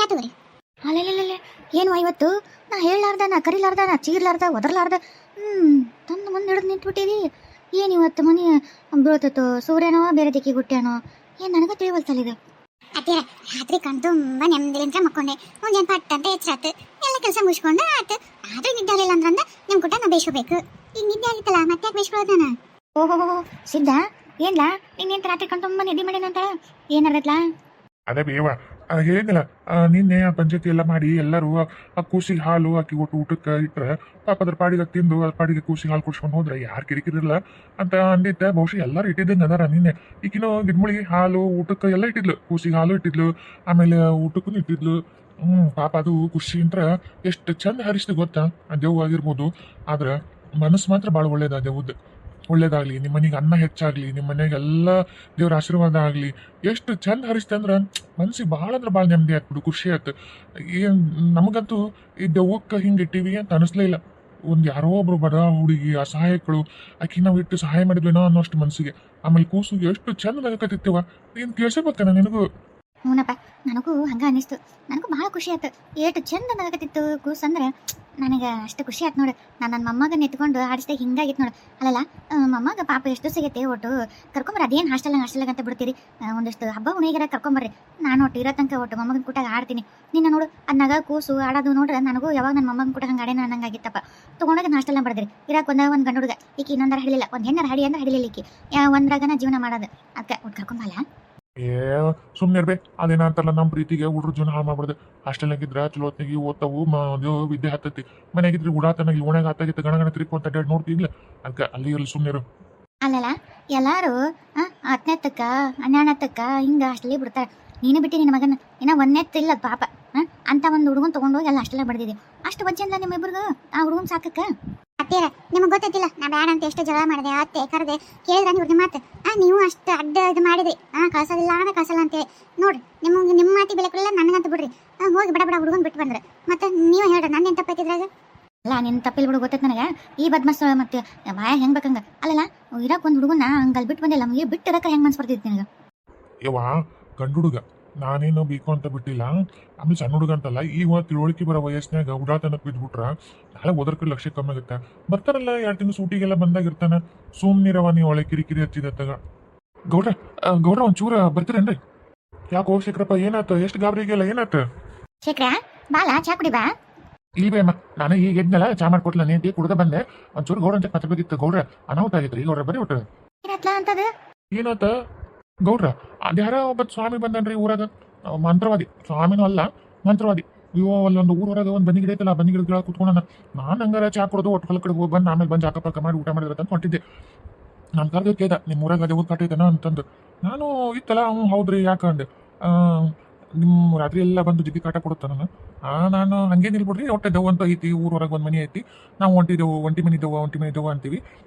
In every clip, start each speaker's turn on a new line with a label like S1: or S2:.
S1: ಚಾ ತಗೋರಿ.
S2: ಅಲ್ಲೇ ಏನು ಇವತ್ತು ನಾ ಹೇಳಲಾರ್ದ ನಾ ಕರಿಲಾರ್ದ ನಾ ಚೀರ್ಲಾರ್ದ ಒದರ್ಲಾರ್ದ ತಂದು ಮುಂದೆ ಹಿಡಿದು ನಿಂತ್ಬಿಟ್ಟಿರಿ. ಏನು ಇವತ್ತು ಮನೆ ಬೀಳ್ತೈತೋ ಸೂರ್ಯನೋ ಬೇರೆ ದಿಕ್ಕಿ ಗುಟ್ಟ್ಯಾನೋ ಏನು ನನಗೆ ತಿಳಿವಲ್ತಲ್ಲ ಇದು.
S1: ಅತ್ತೀರ ರಾತ್ರಿ ಕಣ್ ತುಂಬ ನೆಮ್ಮದಿಲಿಂದ ಮಕ್ಕೊಂಡೆ. ಮುಂಜಾನೆ ಪಟ್ ಅಂತ ಎಚ್ಚರಾತು, ಎಲ್ಲ ಕೆಲಸ ಮುಗಿಸ್ಕೊಂಡು ಆತು. ಆದ್ರೆ ನಿದ್ದೆ ಆಗಲಿಲ್ಲ ಅಂದ್ರಂದ ನಿಮ್ ಕುಟ ನಾ ಬೇಯಿಸ್ಕೋಬೇಕು. ಈಗ ನಿದ್ದೆ ಆಗಿತ್ತಲ್ಲ ಮತ್ತೆ ಯಾಕೆ ಬೇಯಿಸ್ಕೊಳ್ಳೋದು ನಾನು?
S2: ಓಹೋ ಸಿದ್ಧ ಏನ್ಲಾ ನಿನ್ನೇನು ರಾತ್ರಿ ಕಣ್ ತುಂಬ ನಿದ್ದೆ ಮಾಡೇನಂತ ಏನಾರತ್ಲಾ?
S3: ಅದೇ ಬೇವ ಹೇಳಿದ್ನಲ್ಲ ನಿನ್ನೆ ಪಂಚಾಯತಿ ಎಲ್ಲ ಮಾಡಿ ಎಲ್ಲರೂ ಆ ಕೂಸಿಗೆ ಹಾಲು ಆಕಿ ಒಟ್ಟು ಊಟಕ್ಕೆ ಇಟ್ರೆ ಪಾಪ ಅದ್ರ ಪಾಡಿಗೆ ತಿಂದು ಅದ್ರ ಪಾಡಿಗೆ ಕೂಸಿಗೆ ಹಾಲು ಕುಡ್ಸ್ಕೊಂಡು ಹೋದ್ರೆ ಯಾರು ಕಿರಿಕಿರಿಲ್ಲ ಅಂತ ಅಂದಿದ್ದೆ. ಬಹುಶಃ ಎಲ್ಲರೂ ಇಟ್ಟಿದ್ದಂಗೆ ಅದಾರ. ನಿನ್ನೆ ಈಗಿನ ಗಿಡ್ಮಳಿಗೆ ಹಾಲು ಊಟಕ್ಕೆ ಎಲ್ಲ ಇಟ್ಟಿದ್ಲು, ಕೂಸಿಗೆ ಹಾಲು ಇಟ್ಟಿದ್ಲು, ಆಮೇಲೆ ಊಟಕ್ಕೂ ಇಟ್ಟಿದ್ಲು. ಪಾಪ ಅದು ಖುಷಿ ಅಂತ ಎಷ್ಟು ಚಂದ ಹರಿಸ್ತು ಗೊತ್ತಾ. ಆ ದೇವ್ ಆಗಿರ್ಬೋದು, ಆದ್ರೆ ಮನಸ್ಸು ಮಾತ್ರ ಭಾಳ ಒಳ್ಳೇದ. ದೇವ್ದು ಒಳ್ಳೇದಾಗ್ಲಿ, ನಿಮ್ಮ ಮನೆಗೆ ಅನ್ನ ಹೆಚ್ಚಾಗ್ಲಿ, ನಿಮ್ಮ ಮನೆಗೆ ಎಲ್ಲ ದೇವ್ರ ಆಶೀರ್ವಾದ ಆಗಲಿ. ಎಷ್ಟು ಚಂದ ಹರಿಸ್ತೆ ಅಂದ್ರೆ ಮನ್ಸಿಗೆ ಭಾಳ ಅಂದ್ರೆ ಭಾಳ ನೆಮ್ಮದಿ ಆಯ್ತು, ಖುಷಿ ಆಯ್ತು. ಏನು ನಮಗಂತೂ ಈ ದೆವ್ವಕ್ಕೆ ಹಿಂಗೆ ಇಟ್ಟಿವಿ ಅಂತ ಅನಿಸ್ಲೇ ಇಲ್ಲ. ಒಂದು ಯಾರೋ ಒಬ್ರು ಬಡ ಹುಡುಗಿ ಅಸಹಾಯಕಳು ಆಕಿ ನಾವು ಇಟ್ಟು ಸಹಾಯ ಮಾಡಿದ್ವೇನೋ ಅನ್ನೋಷ್ಟು ಮನಸ್ಸಿಗೆ. ಆಮೇಲೆ ಕೂಸು ಎಷ್ಟು ಚಂದ ನಗಕತ್ತಿತ್ತವ, ನೀನು ಕೇಳಿಸಬೇಕನ ನಿನಗೂ?
S2: ಹ್ಞೂನಪ್ಪ, ನನಗೂ ಹಂಗೆ ಅನ್ನಿಸ್ತು. ನನಗೂ ಭಾಳ ಖುಷಿ ಆಯ್ತು. ಏಟು ಚಂದ ನಗಕತ್ತಿತ್ತು ಕೂಸು ಅಂದ್ರೆ ನನಗೆ ಅಷ್ಟು ಖುಷಿ ಆಯ್ತು ನೋಡು. ನಾನು ನನ್ನ ಮೊಮ್ಮಗನ ಎತ್ಕೊಂಡು ಆಡಿಸ್ದಾಗ ಹಿಂಗಾಗಿತ್ತು ನೋಡು. ಅಲ್ಲಲ್ಲ ಮೊಮ್ಮಗ ಪಾಪ ಎಷ್ಟು ಸಿಗತ್ತೆ ಒಟ್ಟು ಕರ್ಕೊಂಬರ್ರಿ. ಅದೇನು ಹಾಸ್ಟೆಲ್ನಾಗ ಅಂತ ಬಿಡ್ತೀರಿ, ಒಂದಿಷ್ಟು ಹಬ್ಬ ಹುಣಿಗೆರ ಕರ್ಕೊಂಬರ್ರಿ. ನಾನು ಒಟ್ಟು ಇರೋ ತನಕ ಒಟ್ಟು ಮೊಮ್ಮಗನ ಕೂಟಾಗ ಆಡ್ತೀನಿ. ನಿನ್ನ ನೋಡು ಅದನ್ನಾಗ ಕೂಸು ಆಡೋದು ನೋಡ್ರೆ ನನಗೂ ಯಾವಾಗ ನನ್ನ ಮೊಮ್ಮಗನ ಕೂಟ ಹಂಗೆ ಆಡೇನ ಅನ್ನಂಗಾಗಿತ್ತಪ್ಪ. ತೊಗೊಂಡೋಗಿ ಹಾಸ್ಟೆಲ್ನ ಬಡ್ದಿರಿ. ಇರಾಕ ಒಂದು ಗಂಡು ಹುಡುಗ, ಈಕಿ ಇನ್ನೊಂದರ ಹಿಡಿಲಿಲ್ಲ, ಒಂದು ಹೆಣ್ಣರ ಹಡಿ ಅಂದ್ರೆ ಹಿಡಿಲಿಲ್ಲ ಈಕಿ. ಒಂದ್ರಾಗನ ಜೀವನ ಮಾಡೋದು, ಅದಕ್ಕೆ ಒಟ್ಟು ಕರ್ಕೊಂಬಲ್ಲ.
S3: ಸುಮ್ಮನೆ ಇರ್ಬೇಕು. ಅದೇನಂತಲ್ಲ, ನಮ್ಮ ಪ್ರೀತಿಗೆ ಹುಡ್ರ ಜೀವನ ಹಾಳು ಮಾಡ್ಬಾರ್ದು. ಹಾಸ್ಟೆಲ್ನಾಗಿದ್ರೆ ಚಲೋ ಹೊತ್ತಿಗೆ ಓದ್ತಾವು, ವಿದ್ಯೆ ಹತ್ತೈತಿ. ಮನೆಯಾಗಿದ್ರೆ ಉಡಾತನ ಇಲ್ಲಿ ಓಣ್ಯಾಗ ಹತ್ತಾಗಿತ್ತು ಗಣಗಣ ತಿರ್ಕೊಂತ ಅಡ್ಡಾಡಿ ನೋಡ್ತಿಗ್ಲ. ಅದಕ್ಕೆ ಅಲ್ಲಿ ಇರಲಿ, ಸುಮ್ಮನೆ ಇರು.
S2: ಅಲ್ಲಲ್ಲ ಎಲ್ಲಾರು 10ನೇತ್ತಕ್ಕ 12ನೇತ್ತಕ್ಕ ಹಿಂಗೆ ಅಷ್ಟಲ್ಲಿ ಬಿಡ್ತಾರೆ. ನೀನು ಬಿಟ್ಟು ನಿನ್ನ ಮಗನ ಏನೋ 1ನೇತ್ತು ಇಲ್ಲ ಪಾಪ. ಅಂತ ಒಂದು ಹುಡುಗನ್ ತೊಗೊಂಡೋಗಿ ಎಲ್ಲ ಅಷ್ಟೆಲ್ಲ ಬಡ್ದಿದೆ. ಅಷ್ಟು ವಜ್ಜೆ ಅಲ್ಲ ನಿಮ್ಮ ಇಬ್ಬರಿಗೂ ಆ ಹುಡುಗನ್ ಸಾಕಕ್ಕ?
S1: ಅತ್ತೀರ ನಿಮಗೆ ಗೊತ್ತಿಲ್ಲ ನಾ ಬೇಡ ಅಂತ ಎಷ್ಟು ಜಗಳ ಮಾಡಿದೆ. ಅತ್ತೆ ಕರೆದೆ ಕೇಳಿದ್ರೆ ಇವ್ರಿಗೆ ಮಾತು ನೀವು ಅಷ್ಟು ಅಡ್ಡ ಇದು ಮಾಡಿದ್ರಿ. ಕಳ್ಸೋದಿಲ್ಲ ಅಂದ್ರೆ ಕಳ್ಸಲ್ಲ ಅಂತೇಳಿ ನೋಡ್ರಿ. ನಿಮ್ಮ ಮಾತಿ ಬೆಲೆ ಕೊಡಲ್ಲ ನನಗಂತ ಬಿಡ್ರಿ. ಹೋಗಿ ಬಡ ಹುಡುಗನ್ ಬಿಟ್ಟು ಬಂದ್ರೆ ಮತ್ತೆ ನೀವು ಹೇಳ್ರಿ ನನ್ನ ಏನು ತಪ್ಪೈತಿದ್ರಾಗ?
S2: ಅಲ್ಲ ನಿನ್ನ ತಪ್ಪಿಲ್ ಬಿಡು, ಗೊತ್ತೈತೆ ನನಗೆ. ಈ ಬದ್ಮಸ್ ಮತ್ತೆ ಬಾಯ ಹೆಂಗೆ ಬೇಕಂಗ ಅಲ್ಲಲ್ಲ ಇರಾಕ ಒಂದು ಹುಡುಗನ ಹಂಗಲ್ಲಿ ಬಿಟ್ಟು ಬಂದಿಲ್ಲ. ನಮಗೆ ಬಿಟ್ಟು ಇರಕ್ಕೆ ಹೆಂಗೆ ಮನ್ಸು ಬರ್ತಿತ್ತು ನಿನಗೆ?
S3: ಯವ್ವಾ ಗಂಡು ಹುಡುಗ, ನಾನೇನು ಬೇಕು ಅಂತ ಬಿಟ್ಟಿಲ್ಲ. ಆಮೇಲೆ ಸಣ್ಣ ಹುಡುಗ ಅಂತಲ್ಲ, ಈಗ ತಿಳುವಳಿಕೆ ಬರೋ ವಯಸ್ಸಿನಾಗ ಉಡಾತನಕ್ಕೆ ಬಿದ್ದುಬಿಟ್ರ ನಾಳೆ ಓದರ್ಕ ಲಕ್ಷ್ಯ ಕಮ್ಮಿ ಆಗುತ್ತೆ. ಬರ್ತಾರಲ್ಲ 2 ತಿಂಗಳು ಸೂಟಿಗೆಲ್ಲ ಬಂದಾಗಿರ್ತಾನೆ. ಸುಮ್ಮನಿರವ ನೀವು ಒಳ್ಳೆ ಕಿರಿಕಿರಿ ಹಚ್ಚಿದತ್ತಾಗ. ಗೌಡ್ರ ಒಂಚೂರ ಬರ್ತೀರೇನ್ರಿ? ಯಾಕೋ ಶೇಖರಪ್ಪ ಏನಾಯ್ತು? ಎಷ್ಟು ಗಾಬರಿಗೆಲ್ಲ ಏನಾಯ್ತು?
S2: ಶೇಖರ ಬಾಲ ಚಾ ಕುಡಿ ಬಾ.
S3: ಇಲ್ವೇ ಅಮ್ಮ, ನಾನು ಈಗ ಎದ್ನಲ್ಲ ಚಾ ಮಾಡ್ಕೊಟ್ಲ ನೀತಿ ಕುಡ್ದ ಬಂದೆ. ಒಂಚೂರು ಗೌಡ್ರ ಅಂತ ಮಾತಾಡ್ಬೇಕಿತ್ತು. ಗೌಡ್ರ ಅನಾಹುತ ಆಗಿತ್ರಿ. ಗೌಡ್ರ ಬರೀ ಒಟ್ಟು
S2: ಏನತ್ಲ ಅಂತದ?
S3: ಏನಾತ ಗೌಡ್ರ? ಅದ್ಯಾರ ಒಬ್ಬ ಸ್ವಾಮಿ ಬಂದನ್ರಿ ಊರಾಗ, ಮಂತ್ರವಾದಿ. ಸ್ವಾಮಿನೂ ಅಲ್ಲ, ಮಂತ್ರವಾದಿ. ಅಯ್ಯೋ ಅಲ್ಲೊಂದು ಊರೊಳಗ ಒಂದು ಬನ್ನಿ ಗಿಡ ಐತಲ್ಲ, ಬನ್ನಿ ಗಿಡಗಳ ಕುತ್ಕೊಂಡ ನಾನು ಹಂಗಾರ ಚಾ ಕೊಡೋದು ಒಟ್ಟು ಹೊಲ ಕಡೆ ಹೋಗಿ ಬಂದು ಆಮೇಲೆ ಬಂದು ಜಾಕ ಪಾಕ ಮಾಡಿ ಊಟ ಮಾಡಿದ್ರೆ ಅಂತ ಹೊಂಟಿದ್ದೆ. ನಾನು ಕರೆದು ಕೇಳ್ದ, ನಿಮ್ಮ ಊರಾಗ ಅದೇ ಊರು ಕಾಟೈತನ ಅಂತಂದು. ನಾನು ಇತ್ತಲ್ಲ ಅವ್ನು ಹೌದ್ರಿ ಯಾಕಂದೆ. ನಿಮ್ಮ ರಾತ್ರಿ ಎಲ್ಲ ಬಂದು ಜಿಗ್ಗಿ ಕಾಟ ಕೊಡುತ್ತ ನಾನು ಹಂಗೇನು ಇಲ್ಬಿಡ್ರಿ, ಒಟ್ಟೆ ದೆವ್ವ ಅಂತ ಐತಿ, ಊರೊಳಗೆ ಒಂದು ಮನೆ ಐತಿ, ನಾವು ಒಂಟಿ ಮನೆ ದೆವ್ವ ಅಂತೀವಿ.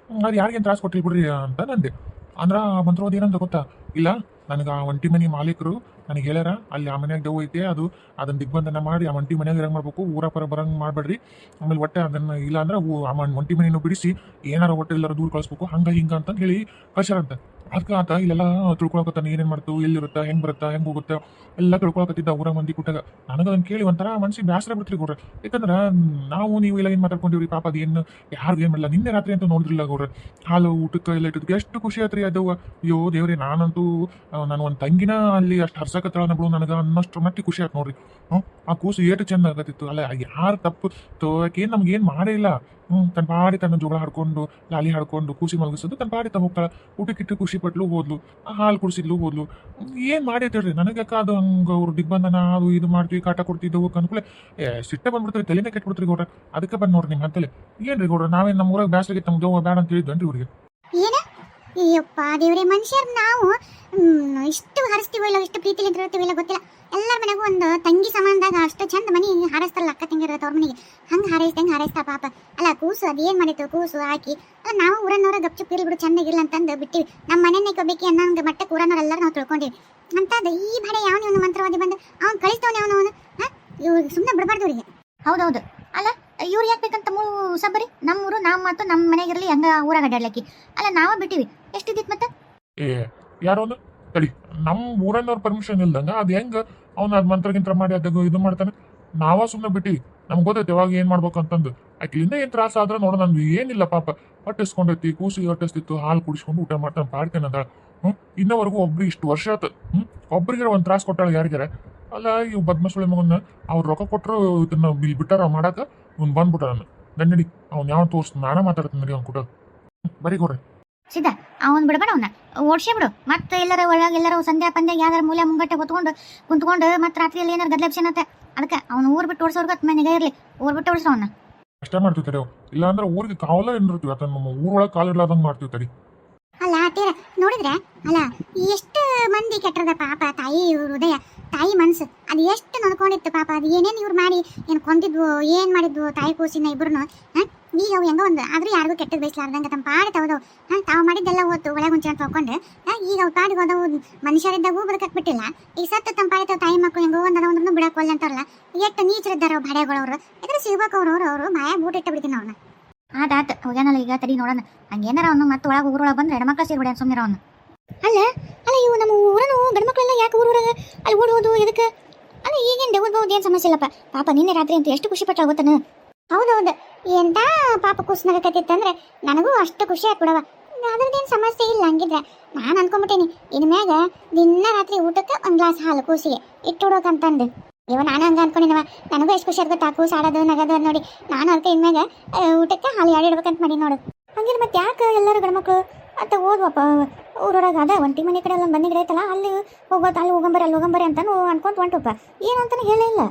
S3: ಅದು ಯಾರಿಗೇನು ತ್ರಾಸ ಕೊಟ್ಟಿಲ್ಬಿಡ್ರಿ ಅಂತ ನಂದೆ. ಅಂದ್ರೆ ಮಂತ್ರವಾದಿ ಏನಂತ ಗೊತ್ತಾ? ಇಲ್ಲ, ನನಗೆ ಆ ಒಂಟಿ ಮನೆ ಮಾಲೀಕರು ನನಗೆ ಹೇಳ್ಯಾರ, ಅಲ್ಲಿ ಆ ಮನ್ಯಾಗ ದೆವ್ವ ಐತೆ, ಅದನ್ನ ದಿಗ್ಬಂಧನ ಮಾಡಿ ಆ ಒಂಟಿ ಮನ್ಯಾಗ ಇರಂಗೆ ಮಾಡ್ಬೇಕು, ಊರ ಪರ ಬರಂಗೆ ಮಾಡಬೇಡ್ರಿ. ಆಮೇಲೆ ಒಟ್ಟೆ ಅದನ್ನು ಇಲ್ಲ ಅಂದ್ರೆ ಒಂಟಿ ಮನೆಯನ್ನು ಬಿಡಿಸಿ ಏನಾರ ಒಟ್ಟೆ ಎಲ್ಲರೂ ದೂರ ಕಳಿಸ್ಬೇಕು, ಹಂಗೆ ಹಿಂಗೆ ಅಂತ ಹೇಳಿ ಕಳ್ಸ್ಯಾರಂತ. ಅದಕ್ಕೆ ಆತ ಇಲ್ಲೆಲ್ಲ ತಿಳ್ಕೊಳಕತ್ತಾನ, ಏನೇನು ಮಾಡ್ತು, ಎಲ್ಲಿರುತ್ತಾ, ಹೆಂಗೆ ಬರುತ್ತಾ, ಹೆಂಗೆ ಹೋಗುತ್ತೆ ಎಲ್ಲ ತಿಳ್ಕೊಳಕತ್ತಿದ್ದ ಊರ ಮಂದಿ ಕೂಟಾಗ. ನನಗೆ ಅದನ್ನು ಕೇಳಿ ಒಂಥರ ಮನ್ಸಿಗೆ ಬೇಸರ ಬಿಡ್ತೀರಿ ಗೌಡ್ರೆ. ಯಾಕಂದ್ರೆ ನಾವು ನೀವು ಎಲ್ಲ ಏನು ಮಾತಾಡ್ಕೊಂಡಿವ್ರಿ, ಪಾಪ ಅದು ಏನು ಯಾರಿಗೂ ಏನು ಮಾಡಲ್ಲ. ನಿನ್ನೆ ರಾತ್ರಿ ಅಂತೂ ನೋಡಿದ್ರಿಲ್ಲ ಗೌಡ್ರೆ, ಹಾಲು ಊಟಕ್ಕೆ ಎಲ್ಲ ಇಟ್ಟಿದ್ದಕ್ಕೆ ಎಷ್ಟು ಖುಷಿ ಆಯ್ತು ಅದು. ಅಯ್ಯೋ ದೇವ್ರಿ, ನಾನಂತೂ ನಾನು ಒಂದು ತಂಗಿನ ಅಲ್ಲಿ ಅಷ್ಟು ಹರ್ಸಕತ್ತಳ ಬಿಡು ನನಗೆ ಅನ್ನೋಷ್ಟು ಮಟ್ಟಿಗೆ ಖುಷಿ ಆಯ್ತು ನೋಡ್ರಿ. ಆ ಕೂಸು ಏಟು ಚೆಂದ ಆಗತ್ತಿತ್ತು. ಅಲ್ಲ ಯಾರು ತಪ್ಪು ತೋಕೆ ನಮ್ಗೇನು ಮಾಡೇ ಇಲ್ಲ. ತನ್ನ ಪಾಡಿ ತನ್ನ ಜೋಳ ಹಾಡ್ಕೊಂಡು ಲಾಲಿ ಹಾಡ್ಕೊಂಡು ಕೂಸಿ ಮಲಗಿಸೋದು, ತನ್ನ ಪಾಡಿ ಹೋಗ್ತಾಳೆ, ಊಟಕ್ಕಿಟ್ಟು ಖುಷಿ ಪಟ್ಲು ಹೋದ್ಲು, ಹಾಲು ಕುಡಿಸಿದ್ಲು ಹೋದ್ಲು. ಏನು ಮಾಡಿ ಹೇಳ್ರಿ ನನಗೆ ಅದು ಹಂಗೆ ಅವ್ರು ದಿಗ್ಬಂಧನ ಅದು ಇದು ಮಾಡ್ತೀವಿ, ಕಾಟ ಕೊಡ್ತಿದ್ದವು ಅನ್ಕೂಲೆ ಸಿಟ್ಟೆ ಬಂದ್ಬಿಡ್ತೀವಿ, ತಲೆನೇ ಕೆಟ್ಬಿಡ್ತೀರಿ ಗೌಡ್ರ. ಅದಕ್ಕೆ ಬಂದು ನೋಡ್ರಿ ನಿಮ್ಮ ಅಂತಲೇ ಏನ್ರಿ ಗೌಡ್ರ, ನಾವೇನು ನಮ್ಮ ಊರಾಗ ಬ್ಯಾಸರಿಗೆ ತಮ್ಮ ದೇವ ಬೇಡ ಅಂತ ಹೇಳಿದ್ವನ್ರಿ ಇವ್ರಿಗೆ.
S1: ಏನ ಅಯ್ಯಪ್ಪ ದೇವ್ರೆ, ಮನುಷ್ಯರು ನಾವು ಇಷ್ಟು ಹರಿಸ್ತೀವೋ ಇಲ್ಲ, ಇಷ್ಟು ಪ್ರೀತಿಲಿಂದ ಇರ್ತೀವಿ ಇಲ್ಲ ಗೊತ್ತಿಲ್ಲ. ಎಲ್ಲರ ಮನೆಗೂ ಒಂದು ತಂಗಿ ಸಮಾನದಾಗ ಅಷ್ಟು ಚಂದ ಮನೆ ಹಾರೈಸ್ತಾರಲ್ಲ ಅಕ್ಕ ತಂಗಿರತ್ತೆ ಅವ್ರ ಮನೆಗೆ, ಹಂಗೆ ಹಾರೈಸ್ತಾ ಪಾಪ. ಅಲ್ಲ ಕೂಸು ಅದೇನು ಮಾಡಿತ್ತು, ಕೂಸು ಹಾಕಿ ಅಲ್ಲ ನಾವು ಊರನ್ನವರ ಗಪ್ಚುಪ್ ಇರ್ಬಿಡು ಚಂದಾಗಿರ್ಲ ಅಂತಂದು ಬಿಟ್ಟಿವಿ. ನಮ್ಮ ಮನೆಯನ್ನೇ ಕೊಬೇಕಿ ಅನ್ನೋ ಮಟ್ಟಕ್ಕೆ ಊರನ್ನವರೆಲ್ಲರೂ ನಾವು ತಿಳ್ಕೊಂಡಿವಿ. ಅಂತದ ಈ ಬಡೆ ಯಾವನು ಮಂತ್ರವಾದಿ ಬಂದು ಅವ್ನು ಕಳಿಸ್ತವನೇ ಅವನು ಇವ್ರಿಗೆ ಸುಮ್ಮನೆ ಬಿಡಬಾರ್ದು ಅವ್ರಿಗೆ.
S2: ಹೌದೌದು. ಅಲ್ಲ ಇವ್ರು ಯಾಕೆ ಬೇಕಂತ ಸಬ್ಬರಿ ನಮ್ಮೂರು ನಮ್ಮ ಮಾತು ನಮ್ಮ ಮನೆಗಿರಲಿ ಹಂಗ ಊರಾಗ ಅಡ್ಡಾಡ್ಲಕ್ಕಿ. ಅಲ್ಲ ನಾವ ಬಿಟ್ಟಿವಿ ಎಷ್ಟಿದ್ದಿತ್ತು ಮತ್ತೆ?
S3: ಯಾರೋ ಒಂದು ತಡಿ ನಮ್ಮ ಊರನ್ನವ್ರ ಪರ್ಮಿಷನ್ ಇಲ್ದಂಗ ಅದ್ ಹೆಂಗ ಅವ್ನ ಅದ್ ಮಂತ್ರಗಿಂತ್ರ ಮಾಡಿ ಅದಾಗ ಇದು ಮಾಡ್ತಾನೆ. ನಾವ ಸುಮ್ಮನೆ ಬಿಟ್ಟಿವಿ, ನಮ್ಗೆ ಗೊತ್ತೈತೆ ಯಾವಾಗ ಏನ್ ಮಾಡ್ಬೇಕು ಅಂತಂದು. ಆಕಿಲಿಂದ ಏನ್ ತ್ರಾಸ ಆದ್ರೆ ನೋಡ ನನ್ಗೆ ಏನಿಲ್ಲ ಪಾಪ, ಹೊಟ್ಟಿಸ್ಕೊಂಡೈತಿ, ಕೂಸಿಗೆ ಹೊಟ್ಟಿಸ್ತಿತ್ತು, ಹಾಲು ಕುಡಿಸ್ಕೊಂಡು ಊಟ ಮಾಡ್ತಾನೆ ಪಾಡ್ತೇನೆ ಅದ. ಇನ್ನವರೆಗೂ ಒಬ್ರಿಗೆ ಇಷ್ಟು ವರ್ಷ ಆತ. ಒಬ್ರಿಗೆ ಒಂದ್ ತ್ರಾಸ ಕೊಟ್ಟಾಳ ಯಾರಿಗಾರ ಅಲ್ಲ. ಇವ್ ಬದ್ಮಸುಳಿ ಮಗನ್ನ ಅವ್ರು ರೊಕ್ಕ ಕೊಟ್ಟರು ಇದನ್ನ ಇಲ್ಲಿ ಬಿಟ್ಟಾರ ಮಾಡಾಕ, ಇವ್ನು ಬಂದ್ಬಿಟ್ಟ ನಾನು ಗಂಡಡಿ ಅವ್ನು ಯಾವ ತೋರ್ಸ್ ನಾನ ಮಾತಾಡ್ತೀನಿ ನಡಿ ಅವ್ನು ಕೂಡ ಬರೀ ಕೊಡ್ರಿ.
S2: ಸಿದ್ಧ ಅವನ್ ಬಿಡಬೇಡ, ಅವನ್ನ ಓಡ್ಸೇ ಬಿಡು. ಮತ್ತೆ ಎಲ್ಲರ ಒಳಗೆ ಎಲ್ಲರೂ ಸಂಧ್ಯಾ ಪಂದ್ಯ ಯಾವ್ದಾರ ಮೂಲೆ ಮುಂಗಟ್ಟೆ ಕುಂತ್ಕೊಂಡು ಮತ್ತೆ ರಾತ್ರಿಯಲ್ಲಿ ಏನಾರು ಗದ್ಲಪ್ಸನತ್ತೆ. ಅದಕ್ಕೆ ಅವ್ನು ಊರ್ ಬಿಟ್ಟು ಓಡಿಸೋರ್ಗ ಮನೆಗೆ ಇರ್ಲಿ, ಊರ್ ಬಿಟ್ಟು ಓಡಿಸ್ರ ಅವನ್ನ.
S3: ಅಷ್ಟೇ ಮಾಡ್ತೀವಿ ತಡಿ. ಇಲ್ಲ ಅಂದ್ರೆ ಊರಿಗೆ ಕಾವಲ ಏನಿರ್ತೀವಿ ಆತ ನಮ್ಮ ಊರೊಳಗೆ ಕಾಲಿಡ್ಲಾದಂಗೆ ಮಾಡ್ತೀವಿ ತಡಿ.
S1: ಅಲ್ಲ ತೀರ ನೋಡಿದ್ರೆ ಅಲ್ಲ ಎಷ್ಟು ಮಂದಿ ಕೆಟ್ಟರದ ಪಾಪ. ತಾಯಿ ಹೃದಯ, ತಾಯಿ ಮನ್ಸು ಅದು ಎಷ್ಟು ನಡ್ಕೊಂಡಿತ್ತು ಪಾಪ. ಅದು ಏನೇನು ಇವ್ರು ಮಾಡಿ ಏನು ಕೊಂದಿದ್ವು, ಏನ್ ಮಾಡಿದ್ವು ತಾಯಿ ಕೂಸಿನ ಇಬ್ರು. ಈಗ ಅವು ಹೆಂಗೋ ಒಂದು ಆದ್ರೂ ಯಾರಿಗೂ ಕೆಟ್ಟದ್ ಬಯಸ್ಲಾರ್ದಂಗೆ ತಮ್ಮ ಪಾಡಿ ತವದವು. ತಾವು ಮಾಡಿದ್ದೆಲ್ಲ ಓದ್ತು ಒಳಗೆ ಮುಂಚೆ ಅಂತ ಹೋಗ್ಕೊಂಡು ಈಗ ಅವು ಪಾಡಿಗೆ ಹೋದವು. ಮನುಷ್ಯರಿದ್ದಾಗೂ ಬದುಕಕ್ ಬಿಟ್ಟಿಲ್ಲ. ಈಗ ಸತ್ತು ತಮ್ಮ ಪಾಡಿ ತಾವು ತಾಯಿ ಮಕ್ಕಳು ಹೆಂಗೋ ಒಂದೊಂದು ಬಿಡಕ್ ಒಲ್ಲ ಅಂತಾರಲ್ಲ. ಎಷ್ಟು ನೀಚರಿದ್ದಾರ ಭಾಡ್ಯಗಳವ್ರು. ಇದ್ರ ಸಿಗ್ಬೇಕು ಅವ್ರು ಬಾಯ ಬೂಟ್ ಇಟ್ಟ ಬಿಡ್ತೀನಿ ಅವ್ರನ್ನ.
S2: ಆತ ಹೋಗ್ಯಾನಲ್ಲ ಈಗ, ತಡಿ ನೋಡೋಣ. ಹಂಗೇನಾರ ಅವನು ಮತ್ತೆ ಒಳಗೆ ಊರೊಳಗೆ ಬಂದ್ರೆ ಹೆಣ್ಮಕ್ಳು ಸೇರ್ಬಿಡ ಸುಮ್ಮನೆ ಅವನು. ಅಲ್ಲ ಅಲ್ಲ ಇವು ನಮ್ಮ ಊರನು ಗಂಡ್ಮಕ್ಳೆಲ್ಲ ಯಾಕೆ ಊರೊಳಗೆ ಅಲ್ಲಿ ಓಡೋದು ಎದಕ್ಕೆ? ಅಲ್ಲ ಈಗೇನು ದೇವ್ರಬಹುದು ಏನು ಸಮಸ್ಯೆ ಇಲ್ಲಪ್ಪ. ಪಾಪ ನಿನ್ನೆ ರಾತ್ರಿ ಅಂತ ಎಷ್ಟು ಖುಷಿ ಪಟ್ಟ ಗೊತ್ತಾನ.
S1: ಹೌದೌದು, ಎಂತ ಪಾಪ ಕೂಸ್ನಾಗಕತ್ತಿತ್ತಂದ್ರೆ ನನಗೂ ಅಷ್ಟು ಖುಷಿ ಆಯ್ತು ಬಿಡವ. ಅದ್ರದ್ದೇನು ಸಮಸ್ಯೆ ಇಲ್ಲ. ಹಂಗಿದ್ರೆ ನಾನು ಅನ್ಕೊಂಬಿಟ್ಟೇನಿ ಇನ್ಮ್ಯಾಗ ದಿನ ರಾತ್ರಿ ಊಟಕ್ಕೆ ಒಂದು ಗ್ಲಾಸ್ ಹಾಲು ಕೂಸಿಗೆ ಇಟ್ಟುಡೋಕಂತಂದು. ನಾನು ಹಂಗೆ ಅನ್ಕೊಂಡಿನವ. ನನಗೂ ಎಷ್ಟು ಖುಷಿ ಆಗುತ್ತೆ ಕೂಸು ಆಡೋದು ನಗೋದು ನೋಡಿ. ನಾನು ಅದಕ್ಕೆ ಇನ್ಮ್ಯಾಗ ಊಟಕ್ಕೆ ಹಾಲು ಇಡ್ಬೇಕಂತ ಮಾಡಿ ನೋಡು.
S2: ಹಂಗಿಲ್ಲ ಮತ್ತೆ ಯಾಕೆ ಎಲ್ಲರೂ ಗಂಡ್ಮಕ್ಳು ಅಂತ ಓದ್ವಪ್ಪ ಊರೊಳಗೆ ಅದ ಒಂಟಿ ಮನೆ ಕಡೆ ಒಂದು ಬನ್ನಿ ಗಿಡ ಐತಲ್ಲ, ಅಲ್ಲಿ ಹೋಗೋದು, ಅಲ್ಲಿ ಹೋಗಂಬರಿ ಅಂತಾನು ಅನ್ಕೊಂತ ಹೊಂಟಪ್ಪ. ಏನಂತಾನೆ ಹೇಳೇ ಇಲ್ಲ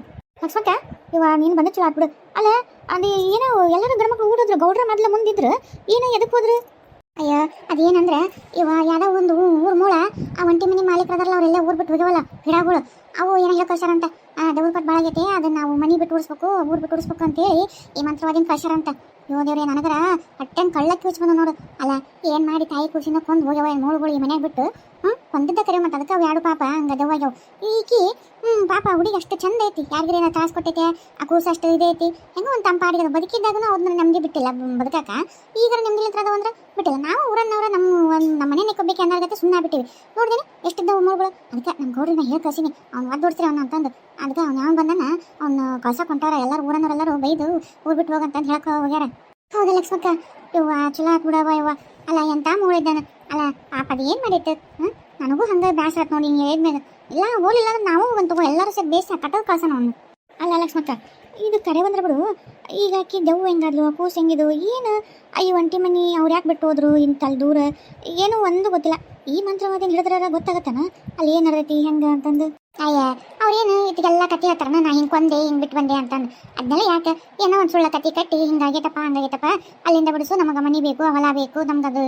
S2: ಲಕ್ಷ್ಮಕ್ಕ. ಇವ ನೀನು ಬಂದ ಚಲೋ ಆಗ್ಬಿಡು. ಅಲ್ಲ ಅದು ಏನೋ ಎಲ್ಲರೂ ಗಂಡ್ಮಕ್ಳು ಊಡಿದ್ರು, ಗೌಡ್ರ ಮೊದ್ಲು ಮುಂದಿದ್ರು, ಏನೋ ಎದಕ್ಕೆ ಹೋದ್ರು?
S1: ಅಯ್ಯೋ ಅದೇನಂದ್ರೆ ಇವ ಯಾವ್ದೋ ಒಂದು ಊರ್ ಮೂಳ ಆ ಒಂಟಿ ಮನೆ ಮಾಲೀಕರದಾರಲ್ಲ ಅವರೆಲ್ಲ ಊರ್ ಬಿಟ್ಟು ಹೋಗ್ಯವಲ್ಲ ಗಿಡಗಳು. ಅವು ಏನೋ ಹೇಳ್ಕಳ್ಸಾರಂತ ದೇವ್ರ ಪಟ್ಟು ಬಾಳಾಗೈತಿ, ಅದನ್ನ ನಾವು ಮನೆ ಬಿಟ್ಟು ಉಳಿಸ್ಬೇಕು, ಊರ್ ಬಿಟ್ಟು ಉಳಿಸ್ಬೇಕು ಅಂತೇಳಿ ಈ ಮಂತ್ರವಾದಿನ ಕಳ್ಸಾರಂತ. ದೇವ್ರೆ ನನಗರ ಹೊಟ್ಟೆನ್ ಕಳ್ಳಕ್ಕೆ ಹಚ್ಚ ಬಂದು ನೋಡು. ಅಲ್ಲ ಏನ್ ಮಾಡಿ ತಾಯಿ ಕೂಸಿನ ಕೊಂದು ಹೋಗ್ಯವ ನೋಡುಗಳು ಈ ಮನ್ಯಾಗ ಬಿಟ್ಟು. ಕೊಂದಿದ್ದ ಕರೆ ಮತ್ತೆ ಅದಕ್ಕೆ ಅವು ಎರಡು ಪಾಪ ಹಂಗ ದೆವ್ವಾಗ್ಯವ. ಈಕಿ ಪಾಪ ಹುಡುಗಿ ಅಷ್ಟು ಚಂದ ಐತಿ, ಯಾರಿಗೇನ ತ್ರಾಸ ಕೊಟ್ಟೈತೆ, ಆ ಕೂಸು ಅಷ್ಟು ಇದೈತಿ. ಹೆಂಗೋ ಒಂದು ತಂಪಾಡಿಗೆ ಬದುಕಿದ್ದಾಗೂ ಅವ್ರನ್ನ ನಮ್ಗೆ ಬಿಟ್ಟಿಲ್ಲ ಬದುಕಾಕ. ಈಗ ನಮ್ಗೆ ಇಲ್ಲದ ಅಂದ್ರೆ ಬಿಟ್ಟಿಲ್ಲ. ನಾವು ಊರನ್ನವ್ರ ನಮ್ಮ ಮನೆ ನೆಕ್ಕೋಬೇಕು ಅನ್ನೋದಕ್ಕೆ ಸುಮ್ಮನೆ ಬಿಟ್ಟಿವಿ. ನೋಡಿದೇನೆ ಎಷ್ಟಿದ್ದವು ಮೂರುಗಳು. ಅದಕ್ಕೆ ನಮ್ಮ ಗೌಡ್ರನ್ನ ಹೇಳಿ ಕಳ್ಸೀನಿ, ಅವ್ನು ಒದ್ದೋಡ್ಸ್ರಿ ಅವ್ನ ಅಂತಂದು. ಅದಕ್ಕೆ ಅವ್ನು ಯಾವ ಬಂದನ ಅವ್ನು ಕಳ್ಸಕೊಂಟಾರ. ಎಲ್ಲರೂ ಊರನ್ನವರೆಲ್ಲರೂ ಬೈದು ಊರ್ ಬಿಟ್ಟು ಹೋಗಂತಂದು ಹೇಳಕ ಹೋಗ್ಯಾರ. ಹೌದಾ ಲಕ್ಷ್ಮಕ್ಕ? ಇವ್ವ ಚಲೋ ಆತ್ ಬಿಡವ ಇವ್ವ. ಅಲ್ಲ ಎಂತ ಮೂಳಿದ್ದಾನ. ಅಲ್ಲ ಪಾಪ ಅದು ಏನು ಮಾಡಿತ್ತು. ನನಗೂ ಹಂಗೆ ಬ್ಯಾಸರ ಆತ್ ನೋಡಿ ಹಿಂಗೆ ಹೇಳಿದ್ಮೇಲೆ. ಇಲ್ಲ ಹೋಲಿಲ್ಲ ಅಂದ್ರೆ ನಾವು ಬಂತು ಎಲ್ಲರೂ ಸೇರಿ ಬೇಸ ಕಟ್ಟೋದು ಕಳ್ಸೋಣ ಅವನು.
S2: ಅಲ್ಲ ಲಕ್ಷ್ಮಕ್ಕ, ಇದು ಕರೆ ಬಂದ್ರೆ ಬಿಡು. ಈಗ ಆಕಿ ದೆವ್ವ ಹೆಂಗಾದ್ಲು, ಕೂಸು ಹೆಂಗಿದು, ಏನು ಈ ಒಂಟಿ ಮನಿ ಅವ್ರು ಯಾಕೆ ಬಿಟ್ಟು ಹೋದ್ರು ಇಂತಲ್ಲಿ ದೂರ, ಏನೂ ಒಂದು ಗೊತ್ತಿಲ್ಲ. ಈ ಮಂತ್ರವಾದ ಹಿಡಿದ್ರ ಗೊತ್ತಾಗತ್ತಾನ ಅಲ್ಲಿ ಏನು ನಡೆದೈತಿ ಹೆಂಗೆ ಅಂತಂದು.
S1: ಅಯ್ಯ ಅವ್ರೇನು ಇದಕ್ಕೆಲ್ಲ ಕತೆ ಹೇಳ್ತಾರನ, ನಾ ಹಿಂಗೆ ಕೊಂದೆ ಹಿಂಗೆ ಬಿಟ್ಟು ಬಂದೆ ಅಂತಂದು. ಅದನ್ನೆಲ್ಲ ಯಾಕೆ ಏನೋ ಒಂದು ಸುಳ್ಳ ಕತೆ ಕಟ್ಟಿ ಹಿಂಗಾಗೈತಪ್ಪ ಹಂಗಾಗೈತಪ್ಪ ಅಲ್ಲಿಂದ ಬಿಡಿಸು, ನಮಗೆ ಮನೆ ಬೇಕು, ಹೊಲ ಬೇಕು, ನಮ್ಗೆ ಅದು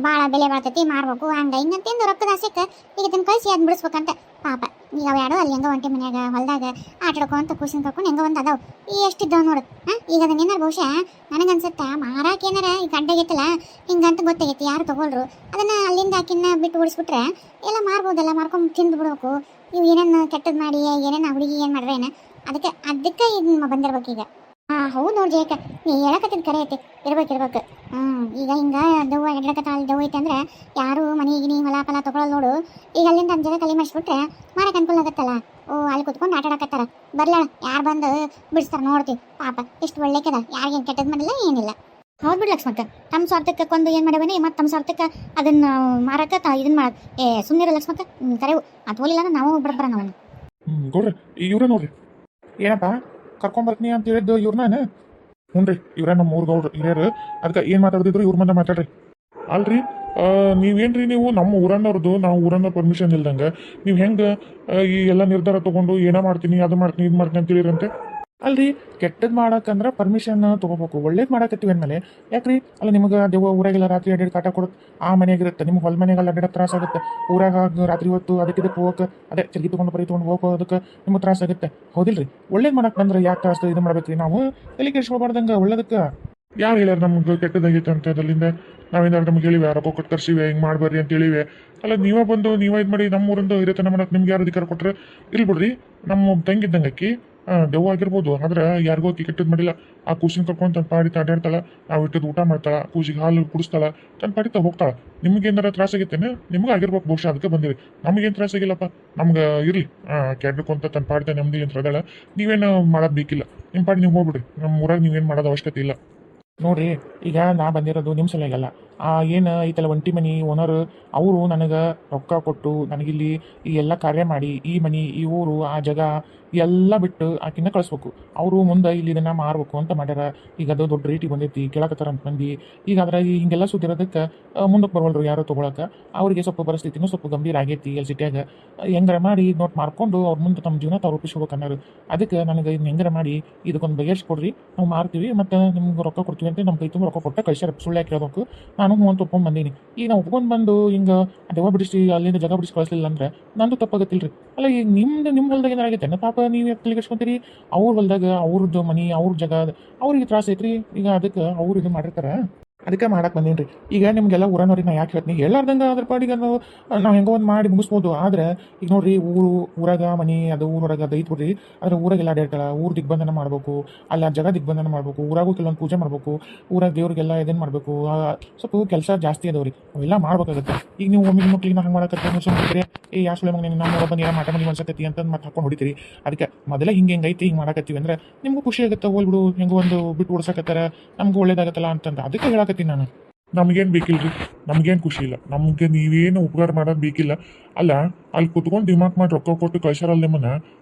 S1: ಭಾಳ ಬೆಲೆ ಬಾಳ್ತೈತಿ ಮಾರ್ಬೇಕು ಹಂಗೆ ಹಿಂಗಂತಂದು ರೊಕ್ಕದ ಆಸೆಕ್ಕೆ ಈಗ ಇದನ್ನು ಕಳಿಸಿ ಅದನ್ನ ಬಿಡಿಸ್ಬೇಕಂತ. ಪಾಪ ಈಗ ಅವು ಯಾರೋ ಅಲ್ಲಿ ಹೆಂಗೋ ಒಂಟಿ ಮನ್ಯಾಗ ಹೊಲದಾಗ ಆಟಾಡ್ಕೊಂತ ಕೂಸಿನ ಕರ್ಕೊಂಡು ಹೆಂಗೋ ಒಂದು ಅದಾವು ಎಷ್ಟಿದ್ದಾವೆ ನೋಡು. ಈಗ ಅದನ್ನ ಏನಾರು ಬಹುಶಃ ನನಗನ್ಸುತ್ತಾ ಮಾರಾಕ ಏನಾರ ಈಗ ಅಡ್ಡಾಗೈತಲ್ಲ ಹಿಂಗಂತ ಗೊತ್ತಾಗೈತಿ, ಯಾರು ತಗೊಳ್ರು ಅದನ್ನು ಅಲ್ಲಿಂದ ಆಕಿನ್ನ ಬಿಟ್ಟು ಓಡಿಸ್ಬಿಟ್ರೆ ಎಲ್ಲ ಮಾರ್ಬೋದಲ್ಲ, ಮಾರ್ಕೊಂಡು ತಿಂದು ಬಿಡ್ಬೇಕು. ಇವು ಏನೇನು ಕೆಟ್ಟದ್ದು ಮಾಡಿ ಏನೇನು ಹುಡುಗಿ ಏನು ಮಾಡ್ರೇನ ಅದಕ್ಕೆ ಇದು ಬಂದಿರ್ಬೇಕು ಈಗ. ಹೌದು ನೋಡಿ ಜಯಕ, ನೀ ಹೇಳಕತ್ತಿದ್ದು ಕರೆ ಐತಿ, ಇರ್ಬೇಕು. ಈಗ ಹಿಂಗೆ ದೆವ್ವ ಎಡ್ರಕತ್ತ ಅಲ್ಲಿ ದೆವ್ವ ಐತೆ ಅಂದ್ರೆ ಯಾರು ಮನೆಗಿನಿ ಹೊಲ ಫಲ ತೊಗೊಳಲ್ಲ ನೋಡು. ಈಗ ಅಲ್ಲಿಂದ ಒಂದು ಜನ ಕಲಿ ಮಾಡಿಸ್ಬಿಟ್ರೆ ಮಾರಕ್ಕೆ ಅನುಕೂಲ ಆಗತ್ತಲ್ಲ. ಅಲ್ಲಿ ಕುತ್ಕೊಂಡು ಆಟ ಆಡಕತ್ತಾರ, ಬರ್ಲ ಯಾರು ಬಂದು ಬಿಡಿಸ್ತಾರ ನೋಡ್ತೀವಿ. ಪಾಪ ಎಷ್ಟು ಒಳ್ಳೆಕದ, ಯಾರಿಗೇನು ಕೆಟ್ಟದ್ದು ಮಾಡಿಲ್ಲ ಏನಿಲ್ಲ.
S2: ಹೌದು ಬಿಡು ಲಕ್ಷ್ಮಕ್ಕ, ತಮ್ಮ ಸ್ವಾರ್ಥಕ್ಕೆ ಕೊಂದು ಏನು ಮಾಡಬೇನೆ ಮತ್ತು ತಮ್ಮ ಸ್ವಾರ್ಥಕ್ಕೆ ಅದನ್ನು ಮಾರಕ್ಕೆ ಇದನ್ನು ಮಾಡೋದು. ಸುಮ್ಮನೆ ಲಕ್ಷ್ಮಕ್ಕ ಕರೆವು ಅದು ಹೋಲಿಲ್ಲ ಅಂದ್ರೆ ನಾವು ಬಿಡಬರ ನಾವು.
S3: ಗೌಡ್ರಿ ಇವ್ರ ನೋಡ್ರಿ ಏನಪ್ಪ ಕರ್ಕೊಂಬರ್ತೀನಿ ಅಂತ ಹೇಳಿದ್ದು ಇವ್ರನ್ನ. ಹ್ಞೂ ರೀ ಇವ್ರ ನಮ್ಮ ಊರ್ ಗೌಡ್ರು ಹಿರಿಯರು. ಅದಕ್ಕೆ ಏನು ಮಾತಾಡ್ತಿದ್ರು ಇವ್ರ ಮುಂದೆ ಮಾತಾಡ್ರಿ. ಅಲ್ರಿ ನೀವೇನ್ರಿ ನೀವು ನಮ್ಮ ಊರನ್ನವ್ರದ್ದು, ನಾವು ಊರನ್ನ ಪರ್ಮಿಷನ್ ಇಲ್ದಂಗೆ ನೀವು ಹೆಂಗೆ ಈ ಎಲ್ಲ ನಿರ್ಧಾರ ತೊಗೊಂಡು ಏನೋ ಮಾಡ್ತೀನಿ ಅದು ಮಾಡ್ತೀನಿ ಇದು ಮಾಡ್ತೀನಿ ಅಂತ ಹೇಳಿರಂತೆ. ಅಲ್ರಿ ಕೆಟ್ಟದ್ದು ಮಾಡಕ್ಕಂದ್ರೆ ಪರ್ಮಿಷನ್ ತೊಗೋಬೇಕು, ಒಳ್ಳೇದು ಮಾಡಕತ್ತೀವಿ ಅಂದಮೇಲೆ ಯಾಕ್ರಿ? ಅಲ್ಲ ನಿಮಗೆ ದೆವ್ವ ಊರಾಗೆಲ್ಲ ರಾತ್ರಿ ಅಡ್ಡಾಡಿ ಕಾಟ ಕೊಡುತ್ತೆ, ಆ ಮನೆಯಾಗಿರುತ್ತೆ ನಿಮ್ಗೆ ಹೊಲ ಮನೆಗೆಲ್ಲ ಅಡ್ಡಾಡಕ್ಕೆ ತ್ರಾಸ ಆಗುತ್ತೆ. ಊರಾಗ ರಾತ್ರಿ ಹೊತ್ತು ಅದಕ್ಕೆ ಹೋಗಕ್ಕೆ ಅದೇ ಚರ್ಗಿ ತೊಗೊಂಡು ಬರೀ ತೊಗೊಂಡು ಹೋಗೋದಕ್ಕೆ ನಿಮ್ಗೆ ತ್ರಾಸ ಆಗುತ್ತೆ. ಹೌದಿಲ್ರಿ? ಒಳ್ಳೇದು ಮಾಡಕ್ಕೆ ಬಂದ್ರೆ ಯಾಕೆ ತ್ರಾಸ ಇದು ಮಾಡ್ಬೇಕ್ರಿ? ನಾವು ಎಲ್ಲಿ ಕೆಡ್ಸ್ಕೊಬಾರ್ದಂಗೆ ಒಳ್ಳೇದಕ್ಕೆ ಯಾರು ಹೇಳ್ಯಾರ ನಮ್ಗೆ ಕೆಟ್ಟದಾಗೈತೆ ಅಂತ? ಅದರಿಂದ ನಾವೇನಾದ್ರು ನಮ್ಗೆ ಹೇಳಿವೆ ರೊಕ್ಕ ಕೊಟ್ಟು ತರ್ಸಿವೆ ಹಿಂಗೆ ಮಾಡ್ಬರ್ರಿ ಅಂತ ಹೇಳಿವೆ. ಅಲ್ಲ ನೀವೇ ಬಂದು ನೀವೇ ಇದು ಮಾಡಿ ನಮ್ಮ ಊರಿಂದ ಇರತನ ಮಾಡಕ್ಕೆ ನಿಮ್ಗೆ ಯಾರು ಅಧಿಕಾರ ಕೊಟ್ಟರೆ? ಇಲ್ಲಿ ಬಿಡ್ರಿ, ನಮ್ಮ ತಂಗಿದ್ದಂಗೆ ಅಕ್ಕಿ ದೆವ್ವ ಆಗಿರ್ಬೋದು ಆದ್ರೆ ಯಾರಿಗೋ ಕೆಟ್ಟದ್ ಮಾಡಿಲ್ಲ. ಆ ಕೂಸಿನ ಕರ್ಕೊಂಡು ತನ್ನ ಪಾಡಿ ಅಡ್ಡಾಡ್ತಾಳ, ನಾವು ಇಟ್ಟದ್ ಊಟ ಮಾಡ್ತಾಳ, ಕೂಸಿಗೆ ಹಾಲು ಕುಡಿಸ್ತಾಳ, ತನ್ನ ಪಾಡಿತ ಹೋಗ್ತಾಳ. ನಿಮ್ಗೆ ಏನಾರ ತ್ರಾಸ ಆಗೈತೇನೆ? ನಿಮ್ಗೆ ಆಗಿರ್ಬೇಕು ಬಹುಶಃ, ಅದಕ್ಕೆ ಬಂದಿರಿ. ನಮಗೇನು ತ್ರಾಸ ಆಗಿಲ್ಲಪ್ಪ. ನಮ್ಗೆ ಇರ್ಲಿ ಕೆಡ್ಕೊಂತ ತನ್ನ ಪಾಡಿತ ನೆಮ್ಮದಿ ಅಂತ ಅದಾಳ. ನೀವೇನು ಮಾಡೋದು ಬೇಕಿಲ್ಲ, ನಿಮ್ಮ ಪಾಡಿ ನೀವು ಹೋಗ್ಬಿಡ್ರಿ. ನಮ್ಮ ಊರಾಗ ನೀವೇನು ಮಾಡೋದು ಅವಶ್ಯಕತೆ ಇಲ್ಲ. ನೋಡ್ರಿ, ಈಗ ನಾ ಬಂದಿರೋದು ನಿಮ್ಮ ಸಲುವಾಗಲ್ಲ. ಏನು ಐತಲ್ಲ ಒಂಟಿ ಮನಿ ಓನರ್, ಅವರು ನನಗೆ ರೊಕ್ಕ ಕೊಟ್ಟು ನನಗಿಲ್ಲಿ ಈ ಎಲ್ಲ ಕಾರ್ಯ ಮಾಡಿ ಈ ಮನಿ ಈ ಊರು ಆ ಜಾಗ ಎಲ್ಲ ಬಿಟ್ಟು ಆಕಿನ ಕಳಿಸ್ಬೇಕು. ಅವರು ಮುಂದೆ ಇಲ್ಲಿ ಇದನ್ನ ಮಾರ್ಬೇಕು ಅಂತ ಮಾಡ್ಯಾರ. ಈಗ ಅದು ದೊಡ್ಡ ರೇಟಿಗೆ ಬಂದೈತಿ, ಕೇಳಕತ್ತಾರ ಅಂತ ಮಂದಿ. ಈಗ ಅದ್ರಾಗ ಹಿಂಗೆಲ್ಲ ಸುದ್ದಿರೋದಕ್ಕೆ ಮುಂದಕ್ಕೆ ಬರವಲ್ರು ಯಾರು ತೊಗೊಳಕ್ಕೆ. ಅವರಿಗೆ ಸ್ವಲ್ಪ ಪರಿಸ್ಥಿತಿನೂ ಸ್ವಲ್ಪ ಗಂಭೀರ ಆಗೈತಿ ಎಲ್ಲಿ ಸಿಟಿಯಾಗ. ಹೆಂಗಾರ ಮಾಡಿ ನೋಟ್ ಮಾರ್ಕೊಂಡು ಅವ್ರ ಮುಂದೆ ತಮ್ಮ ಜೀವನ ತಾವು ರೂಪಿಸ್ಬೇಕು ಅನ್ನೋರು. ಅದಕ್ಕೆ ನನಗೆ ಇದನ್ನ ಹೆಂಗಾರ ಮಾಡಿ ಇದಕ್ಕೊಂದು ಬಗೆಹರಿಸ್ಕೊಡ್ರಿ, ನಾವು ಮಾರ್ತೀವಿ ಮತ್ತು ನಿಮ್ಗೆ ರೊಕ್ಕ ಕೊಡ್ತೀವಿ ಅಂತ ನಮ್ಮ ಕೈ ತುಂಬ ರೊಕ್ಕ ಕೊಟ್ಟ ಕಳ್ಸ್ಯಾರ. ಸುಳ್ಳು ಯಾಕೆ ಹೇಳ್ಬೇಕು? ನಾನು ಅಂತ ಒಪ್ಕೊಂಡು ಬಂದೀನಿ. ಈಗ ನಾವು ಒಪ್ಕೊಂಡು ಬಂದು ಹಿಂಗೆ ದೆವ್ವ ಬಿಡಿಸಿ ಅಲ್ಲಿಂದ ಜಾಗ ಬಿಡಿಸಿ ಕಳಿಸ್ಲಿಲ್ಲ ಅಂದ್ರೆ ನಂದು ತಪ್ಪಾಗತ್ತಿಲ್ರಿ. ಅಲ್ಲ, ಈಗ ನಿಮ್ಮ ಹೊಲ್ದಾಗ ಏನಾರಾಗೈತೆ ಪಾಪ, ನೀವು ಯಾಕೆ ತಲೆಗೆಡ್ಸ್ಕೊಂತೀರಿ? ಅವ್ರ ಹೊಲ್ದಾಗ ಅವ್ರದ್ದು ಮನಿ ಅವ್ರ ಜಾಗ ಅವ್ರಿಗೆ ತ್ರಾಸ ಐತ್ರಿ. ಈಗ ಅದಕ್ಕೆ ಅವ್ರು ಇದು ಮಾಡಿರ್ತಾರ, ಅದಕ್ಕೆ ಮಾಡಕ್ಕೆ ಬಂದೀನಿ. ಈಗ ನಿಮಗೆಲ್ಲ ಊರನವ್ರಿಗೆ ನಾ ಯಾಕೆ ಹೇಳ್ತೀನಿ, ಎಲ್ಲಾರ್ದಂಗೆ ಅದ್ರ ಪಾಡಿಗೆ ನಾವು ಹೆಂಗೋ ಒಂದು ಮಾಡಿ ಮುಗಿಸ್ಬೋದು. ಆದರೆ ಈಗ ನೋಡ್ರಿ, ಊರಾಗ ಮನಿ ಅದು ಊರೊಳಗೆ ಅದು ಐತ್ ಬಿಡ್ರಿ. ಅದ್ರ ಊರಾಗೆಲ್ಲ ಅಡ್ಡಾಡ್ತಾಳ, ಊರು ದಿಗ್ಬಂಧನ ಮಾಡಬೇಕು, ಅಲ್ಲಿ ಆ ಜಾಗ ದಿಗ್ಬಂಧನ ಮಾಡಬೇಕು, ಊರಾಗೂ ಕೆಲವೊಂದು ಪೂಜೆ ಮಾಡಬೇಕು, ಊರಾಗ ದೇವ್ರಿಗೆಲ್ಲ ಇದನ್ನು ಮಾಡಬೇಕು. ಸ್ವಲ್ಪ ಕೆಲಸ ಜಾಸ್ತಿ ಅದಾವ್ರಿ, ಅವೆಲ್ಲ ಮಾಡ್ಬೇಕಾಗತ್ತೆ. ಈಗ ನೀವು ಒಮ್ಮೆ ಮಕ್ಳಿಗೆ ಹಂಗೆ ಮಾಡಕತ್ತೆ ಸುಮ್ಮನೆ ಯಾವ ಸುಳ್ಳೆ ಮಗನಿಗೆ ನಮ್ಮ ಬಂದು ಏನೋ ಮಾಟ ಮನೆ ಅನ್ಸಕತ್ತಿ ಅಂತ ಮತ್ತೆ ಹಾಕೊಂಡು ಹೊಡಿತೀರಿ. ಅದಕ್ಕೆ ಮೊದಲೇ ಹಿಂಗೆ ಐತಿ ಹಿಂಗೆ ಮಾಡಕತ್ತೀವಿ ಅಂದ್ರೆ ನಿಮಗೂ ಖುಷಿ ಆಗುತ್ತೆ. ಹೋಲ್ಬಿಡು, ಹೆಂಗೋ ಒಂದು ಬಿಟ್ಟು ಓಡಿಸಕತ್ತಾರ, ನಮ್ಗೆ ಒಳ್ಳೇದಾಗತ್ತಲ್ಲ ಅಂತಂದು ಅದಕ್ಕೆ ಹೇಳಕತ್ತೀನಿ ನಾನು. ನಮಗೇನು ಬೇಕಿಲ್ರಿ, ನಮಗೇನು ಖುಷಿ ಇಲ್ಲ, ನಮಗೆ ನೀವೇನು ಉಪಕಾರ ಮಾಡೋದು ಬೇಕಿಲ್ಲ. ಅಲ್ಲ, ಅಲ್ಲಿ ಕುತ್ಕೊಂಡು ದಿಮಾಕ್ ಮಾಡಿ ರೊಕ್ಕ ಕೊಟ್ಟು ಕಳ್ಸಾರಲ್ಲ ನಿಮ್ಮನ್ನ,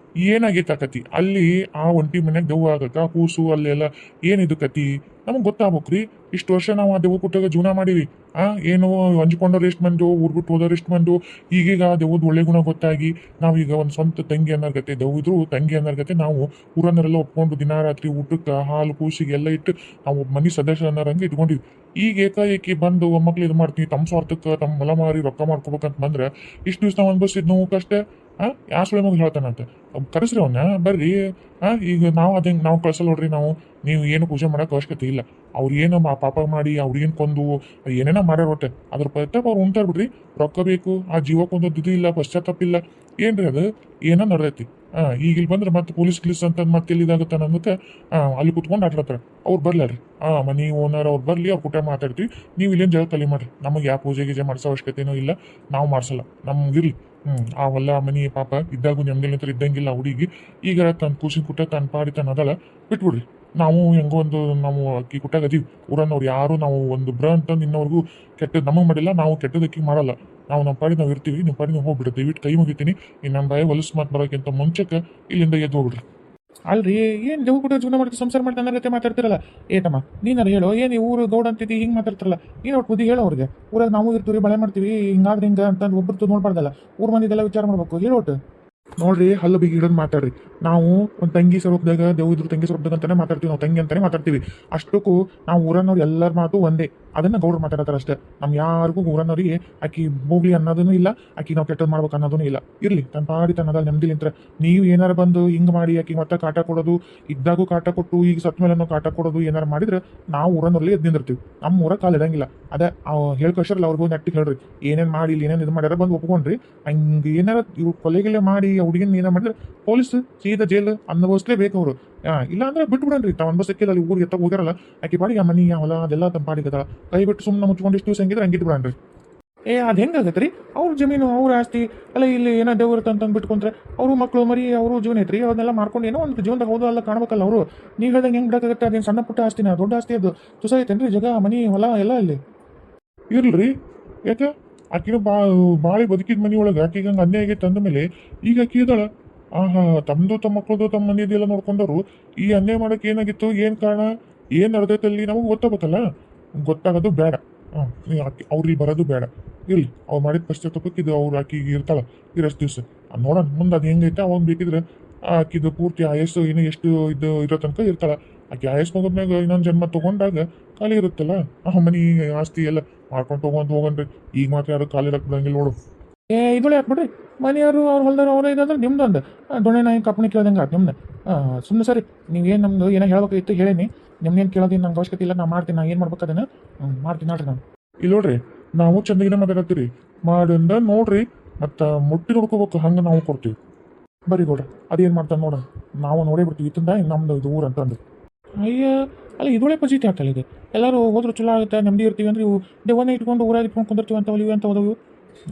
S3: ಏನಾಗೈತೆ ಕತಿ ಅಲ್ಲಿ? ಆ ಒಂಟಿ ಮನ್ಯಾಗ ದೆವ್ವ ಆಗತ್ತ, ಆ ಕೂಸು ಅಲ್ಲೆಲ್ಲ ಏನಿದು ಕತಿ ನಮಗೆ ಗೊತ್ತಾಗ್ಬೇಕ್ರಿ. ಇಷ್ಟು ವರ್ಷ ನಾವು ಆ ದೆವ್ವ ಕೊಟ್ಟಾಗ ಜೀವನ ಮಾಡೀವಿ. ಏನು ಹಂಚ್ಕೊಂಡವ್ರು ಎಷ್ಟು ಮಂದು, ಊರ್ ಬಿಟ್ಟು ಹೋದವ್ರು ಎಷ್ಟು ಮಂದು. ಈಗೀಗ ಆ ದೆವ್ವದ ಒಳ್ಳೆ ಗುಣ ಗೊತ್ತಾಗಿ ನಾವೀಗ ಒಂದು ಸ್ವಂತ ತಂಗಿ ಅನ್ನೋರ್ಗತೆ, ದೆವ್ವ ಇದ್ರು ತಂಗಿ ಅನ್ನೋರ್ಗತೆ ನಾವು ಊರನ್ನೆಲ್ಲ ಒಪ್ಕೊಂಡು ದಿನ ರಾತ್ರಿ ಊಟಕ್ಕೆ ಹಾಲು ಕೂಸಿಗೆ ಎಲ್ಲ ಇಟ್ಟು ನಾವು ಮನೆ ಸದಸ್ಯ ಅನ್ನೋರಂಗೆ ಇಟ್ಕೊಂಡಿವಿ. ಈಗ ಏಕಾಏಕಿ ಬಂದು ಒಮ್ಮಕ್ಳು ಇದು ಮಾಡ್ತೀವಿ, ತಮ್ಮ ಸ್ವಾರ್ಥಕ್ಕೆ ತಮ್ಮ ಹೊಲ ಮಾರಿ ರೊಕ್ಕ ಮಾಡ್ಕೋಬೇಕಂತ ಬಂದ್ರೆ ಇಷ್ಟು ದಿವಸ ನಾವು ಅನ್ಭವಿಸಿದ್ ನೋವು ಕಷ್ಟೇ. ಯಾವ ಸುಳ್ಳೆ ಮಗ ಹೇಳ್ತಾನಂತ ಕರೆಸ್ರಿ ಅವನ್ನ, ಬರ್ರಿ. ಈಗ ನಾವು ಅದಂಗೆ ನಾವು ಕಳ್ಸಲ್ಲ ನೋಡ್ರಿ. ನೀವು ಏನು ಪೂಜೆ ಮಾಡೋಕೆ ಅವಶ್ಯಕತೆ ಇಲ್ಲ. ಅವ್ರು ಏನು ಪಾಪ ಮಾಡಿ ಅವ್ರಿಗೇನು ಕೊಂದು ಏನೇನೋ ಮಾಡ್ಯಾರ ಒಟ್ಟೆ ಅದ್ರ ಪ್ರತಾಪ ಅವ್ರು ಉಂಟಾರ್ ಬಿಡ್ರಿ. ರೊಕ್ಕ ಬೇಕು, ಆ ಜೀವಕ್ಕೊಂದು ಇದು ಇಲ್ಲ, ಪಶ್ಚಾತ್ತಾಪಿಲ್ಲ, ಏನ್ರಿ ಅದು ಏನೋ ನಡೆದೈತಿ. ಈಗ ಇಲ್ಲಿ ಬಂದ್ರೆ ಮತ್ತೆ ಪೊಲೀಸ್ ಗಿಲೀಸ್ ಅಂತ ಮತ್ತೆ ಎಲ್ಲಿದಾಗುತ್ತೆ ಅನ್ನೋದಕ್ಕೆ ಅಲ್ಲಿ ಕುತ್ಕೊಂಡು ಆಟಾಡ್ತಾರೆ. ಅವ್ರು ಬರ್ಲಾರಿ, ಮನಿ ಓನರ್ ಅವ್ರು ಬರಲಿ, ಅವ್ರ ಕುಟುಂಬ ಮಾತಾಡ್ತೀವಿ. ನೀವು ಇಲ್ಲೇನು ಜಾಗ ಕಲಿ ಮಾಡ್ರಿ, ನಮಗೆ ಯಾವ ಪೂಜೆ ಗೀಜೆ ಮಾಡಿಸೋ ಅವಶ್ಯಕತೆನೂ ಇಲ್ಲ, ನಾವು ಮಾಡಿಸಲ್ಲ, ನಮ್ಗಿರ್ಲಿ. ಆ ಹೊಲ ಮನಿ ಪಾಪ ಇದ್ದಾಗೂ ನೆಮ್ಮದಿ ನಂತರ ಇದ್ದಂಗಿಲ್ಲ ಹುಡುಗಿ. ಈಗ ತನ್ನ ಕೂಸಿನ ಕುಟ್ಟ ತನ್ನ ಪಾಡಿ ತನ್ನ ಅದಲ್ಲ ಬಿಟ್ಬಿಡ್ರಿ. ನಾವು ಹೆಂಗೋ ಒಂದು ನಾವು ಅಕ್ಕಿ ಕುಟ್ಟಾಗ ಅದೀವಿ. ಊರನ್ನವ್ರು ಯಾರು ನಾವು ಒಂದು ಅಂತಂದು ಇನ್ನವ್ರಿಗೂ ಕೆಟ್ಟದ್ದು ನಮಗೆ ಮಾಡಿಲ್ಲ, ನಾವು ಕೆಟ್ಟದಕ್ಕಿ ಮಾಡಲ್ಲ. ನಾವು ನಮ್ಮ ಪಾಡಿ ನಾವು ಇರ್ತೀವಿ, ನಿಮ್ಮ ಪಾಡಿ ನಾವು ಹೋಗ್ಬಿಡುತ್ತೆ. ದಯವಿಟ್ಟು ಕೈ ಮುಗಿತೀನಿ. ಇನ್ನು ನಮ್ಮ ಬಾಯಿ ಹೊಲಸು ಮಾತು ಬರೋಕ್ಕಿಂತ ಮುಂಚೆಕ್ಕೆ ಇಲ್ಲಿಂದ ಎದ್ದು ಹೋಗ್ಬಿಡ್ರಿ. ಅಲ್ರಿ, ಏನು ದೇವ್ ಕೂಡ ಜೀವನ ಮಾಡ್ತೀವಿ, ಸಂಸಾರ ಮಾಡ್ತಾ ಅನ್ನೋ ಮಾತಾಡ್ತಿರಲ್ಲ. ಏಟಮ್ಮ ನೀನಾರು ಹೇಳೋ, ಏನು ಊರು ಗೌಡ ಅಂತಿದ್ದಿ ಹಿಂಗೆ ಮಾತಾಡ್ತಿರಲ್ಲ. ನೀನು ಒಟ್ಟು ಬುದ್ಧಿ ಹೇಳೋ ಅವ್ರಿಗೆ. ಊರಾಗ ನಾವು ಇರ್ತೀವಿ, ಬಳೆ ಮಾಡ್ತೀವಿ, ಹಿಂಗಾದ್ರೆ ಹಿಂಗೆ ಅಂತಂದು ಒಬ್ಬರು ನೋಡ್ಬಾರ್ದಲ್ಲ. ಊರ್ ಮಂದಿದೆಲ್ಲ ವಿಚಾರ ಮಾಡ್ಬೇಕು. ಹೇಳೋಟು ನೋಡ್ರಿ, ಹಲ್ಲು ಬಿಗಿ ಹಿಡಿದು ಮಾತಾಡ್ರಿ. ನಾವು ಒಂದು ತಂಗಿ ಸ್ವರೂಪದಾಗ ದೇವ್ ಇದ್ರು ತಂಗಿ ಸ್ವರೂಪದಾಗ ಅಂತಾನೆ ಮಾತಾಡ್ತೀವಿ, ನಾವು ತಂಗಿ ಅಂತಾನೆ ಮಾತಾಡ್ತೀವಿ. ಅಷ್ಟಕ್ಕೂ ನಾವು ಊರನ್ನವ್ರು ಎಲ್ಲರ ಮಾತು ಒಂದೇ, ಅದನ್ನ ಗೌಡ್ರು ಮಾತಾಡ್ತಾರೆ ಅಷ್ಟೇ. ನಮ್ ಯಾರಿಗೂ ಊರನ್ನವ್ರಿಗೆ ಆಕಿ ಹೋಗ್ಲಿ ಅನ್ನೋದೂ ಇಲ್ಲ, ಆಕಿ ನಾವು ಕೆಟ್ಟದ್ದು ಮಾಡ್ಬೇಕು ಅನ್ನೋದೂ ಇಲ್ಲ. ಇರ್ಲಿ ತನ್ನ ಪಾಡಿ ತನ್ನದ ನೆಮ್ಮದಿಲಿಂತ್ರ. ನೀವು ಏನಾರ ಬಂದು ಹಿಂಗೆ ಮಾಡಿ ಆಕಿ ಮತ್ತೆ ಕಾಟ ಕೊಡೋದು, ಇದ್ದಾಗೂ ಕಾಟ ಕೊಟ್ಟು ಈಗ ಸತ್ ಮೇಲೆ ಕಾಟ ಕೊಡೋದು ಏನಾರು ಮಾಡಿದ್ರೆ ನಾವು ಊರನ್ನವ್ರಲ್ಲಿ ಎದ್ದು ನಿಂದಿರ್ತೀವಿ. ನಮ್ಮ ಊರ ಕಾಲು ಇಡಂಗಿಲ್ಲ. ಅದೇ ಹೇಳ್ಕೊಳ್ಸರಲ್ಲ ಅವ್ರಿಗೂ ನೆಟ್ಟಿಗೆ ಹೇಳ್ರಿ, ಏನೇನು ಮಾಡಿ ಇಲ್ಲಿ ಏನೇನು ಇದು ಮಾಡ್ಯಾರ ಬಂದು ಒಪ್ಕೊಂಡ್ರಿ. ಹಂಗೆ ಏನಾರ ಇವ್ರು ಕೊಲೆಗಿಲೆ ಮಾಡಿ ಹುಡುಗಿನ ಏನಾರ ಮಾಡಿದ್ರೆ ಪೊಲೀಸ್ ಸೀದಾ ಜೈಲು ಅನುಭವಿಸ್ಲೇಬೇಕು ಅವರು. ಇಲ್ಲ ಅಂದ್ರೆ ಬಿಟ್ಟು ಬಿಡನ್ರಿ, ತಾವು ಅನ್ಭವಿಸಕ್ಕಿಲ್ಲ. ಅಲ್ಲಿ ಊರಿಗೆ ಎತ್ತ ಹೋಗ್ಯಾರಲ್ಲ ಆಕಿ ಪಾಡಿಗೆ ಆ ಮನಿ ಆ ಹೊಲ ಅದೆಲ್ಲ ತಮ್ಮ ಪಾಡಿಗೆ ಕೈ ಬಿಟ್ಟು ಸುಮ್ಮನೆ ಮುಚ್ಕೊಂಡು ಇಷ್ಟು ದಿವಸ ಹಂಗಿದ್ರೆ ಹಂಗಿಟ್ಟು ಬಿಡನ್ರಿ. ಅದು ಹೆಂಗಾಗತ್ತೆ ರೀ? ಅವ್ರ ಜಮೀನು ಅವ್ರ ಆಸ್ತಿ ಅಲ್ಲ, ಇಲ್ಲಿ ಏನೋ ದೇವ್ರ ಅಂತಂದು ಬಿಟ್ಕೊಂಡ್ರೆ ಅವರು ಮಕ್ಕಳು ಮರಿ ಅವರು ಜೀವನ ಐತ್ರಿ, ಅದನ್ನೆಲ್ಲ ಮಾಡ್ಕೊಂಡು ಏನೋ ಒಂದು ಜೀವನದಾಗ ಹೌದು ಅಲ್ಲ ಕಾಣ್ಬೇಕಲ್ಲ ಅವರು. ನೀವು ಹೇಳ್ದಂಗೆ ಹೆಂಗೆ ಬಿಡಕ್ಕಾಗತ್ತೆ? ಅದೇನು ಸಣ್ಣ ಪುಟ್ಟ ಆಸ್ತಿನ, ದೊಡ್ಡ ಆಸ್ತಿ ಅದು ತುಸ ಐತೇನ್ರಿ ಜಾಗ ಮನಿ ಹೊಲ ಎಲ್ಲ ಇಲ್ಲಿ ಇರ್ಲ್ರಿ. ಯಾಕೆ ಆಕಿನ ಬಾಳಿ ಬದುಕಿದ ಮನಿ ಒಳಗೆ ಆಕಿಗೆ ಹಂಗೆ ಅನ್ಯಾಯ ಆಗೈತೆ ಅಂದ ಮೇಲೆ ಈಗ ಆಕಿ ಇದ್ದಾಳ. ತಮ್ಮದು ತಮ್ಮ ಮಕ್ಕಳದು ತಮ್ಮ ಮನೆಯದೆಲ್ಲ ನೋಡ್ಕೊಂಡವರು ಈ ಅನ್ಯಾಯ ಮಾಡೋಕೆ ಏನಾಗಿತ್ತು, ಏನು ಕಾರಣ, ಏನು ನಡೆದೈತಲ್ಲಿ ನಮಗೆ ಗೊತ್ತಾಗಬೇಕಲ್ಲ. ಗೊತ್ತಾಗೋದು ಬೇಡ. ಅವ್ರಿಗೆ ಬರೋದು ಬೇಡ. ಇರ್ಲಿ, ಅವ್ರು ಮಾಡಿದ ಪಶ್ಚಾತ್ತಾಪಕ್ಕೆ ಇದು ಅವ್ರು ಆಕಿಗೆ ಇರ್ತಾಳ ಇರಷ್ಟು ದಿವಸ ನೋಡೋಣ. ಮುಂದೆ ಅದು ಹೆಂಗೈತೆ ಅವಾಗ ಬೇಕಿದ್ರೆ ಆಕಿದು ಪೂರ್ತಿ ಆಯಸ್ಸು ಇನ್ನು ಎಷ್ಟು ಇದು ಇರೋ ತನಕ ಇರ್ತಾಳ. ಆಕೆ ಆಯಸ್ ಮುಗಿದ್ಮ್ಯಾಗ ಇನ್ನೊಂದು ಜನ್ಮ ತೊಗೊಂಡಾಗ ಖಾಲಿ ಇರುತ್ತಲ್ಲ, ಮನಿ ಆಸ್ತಿ ಎಲ್ಲ ಮಾಡ್ಕೊಂಡು ಹೋಗನ್ರಿ. ಈಗ ಮಾತ್ರ ಯಾರು ಖಾಲಿ ಇರಕ್ಕೆ ಬಿಡಂಗಿಲ್ಲ ನೋಡು. ಇದೊಳೆ ಹಾಕ್ಬಿಡ್ರಿ, ಮನೆಯವರು ಅವ್ರ ಹೊಲ್ದಾರ ಅವ್ರ ಇದಂದ್ರೆ ನಿಮ್ದೊಂದು ದೊಣ್ಣೆ ನಾಯಿ ಕಪ್ಪಣಿ ಕೇಳ್ದಂಗೆ ಆಯ್ತು ನಿಮ್ದು. ಸುಮ್ಮನೆ ಸರಿ, ನೀವೇನು ನಮ್ದು ಏನೋ ಹೇಳ್ಬೇಕಾಗಿತ್ತು ಹೇಳೀನಿ. ನಿಮ್ನೇನು ಕೇಳೋದೇನು ನಂಗೆ ಅವಶ್ಯಕತೆ ಇಲ್ಲ. ನಾ ಮಾಡ್ತೀನಿ, ನಾ ಏನು ಮಾಡ್ಬೇಕು ಅದನ್ನು ಮಾಡ್ತೀನಿ ನೋಡ್ರಿ. ನಾನು ಇಲ್ಲಿ ನೋಡ್ರಿ, ನಾವು ಚಂದಗಿನ ಮಾತಾಡತ್ತೀರಿ ಮಾಡಿಂದ ನೋಡ್ರಿ, ಮತ್ತು ಮುಟ್ಟಿ ನೋಡ್ಕೋಬೇಕು, ಹಂಗೆ ನಾವು ಕೊಡ್ತೀವಿ. ಬರ್ರಿ ಗೌಡ್ರ ಅದೇನು ಮಾಡ್ತಾನೆ ನೋಡೋಣ ನಾವು ನೋಡೇ ಬಿಡ್ತೀವಿ ಇತ್ತಂದ ನಮ್ದು ಇದು ಊರು ಅಂತಂದು ಅಯ್ಯ ಅಲ್ಲ ಇದೊಳೆ ಪಜಿತಿ ಆಗ್ತಲ್ಲ ಇದು ಎಲ್ಲರೂ ಹೋದ್ರು ಚಲೋ ಆಗುತ್ತೆ ನೆಮ್ಮದಿ ಇರ್ತೀವಿ ಅಂದ್ರೆ ಇವು ದೆವ್ವನ್ನ ಇಟ್ಕೊಂಡು ಊರಾಗ ಇಟ್ಕೊಂಡು ಕುಂದಿರ್ತೀವಿ ಅಂತ ಇವು ಅಂತ ಹೋದವು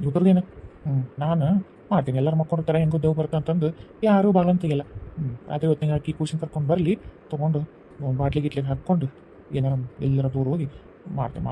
S3: ಇದ್ರದ್ದೇನು ನಾನು ಮಾಡ್ತೀನಿ ಎಲ್ಲರೂ ಮಕ್ಕೊಂಡಿರ್ತಾರೆ ಹೆಂಗೋ ದೇವ್ ಬರುತ್ತೆ ಅಂತಂದು ಯಾರೂ ಬಾಗಲಂತ ತೆಗಿಲ್ಲ ಅದೇ ಹೊತ್ತಿಗೆ ಹಾಕಿ ಕೂಸಿನ ಕರ್ಕೊಂಡು ಬರಲಿ ತೊಗೊಂಡು ಬಾಟ್ಲಿ ಗಿಟ್ಲಿಗೆ ಹಾಕ್ಕೊಂಡು ಏನಾರ ಎಲ್ಲರ ದೂರ ಹೋಗಿ ಮಾಡ್ತೀನಿ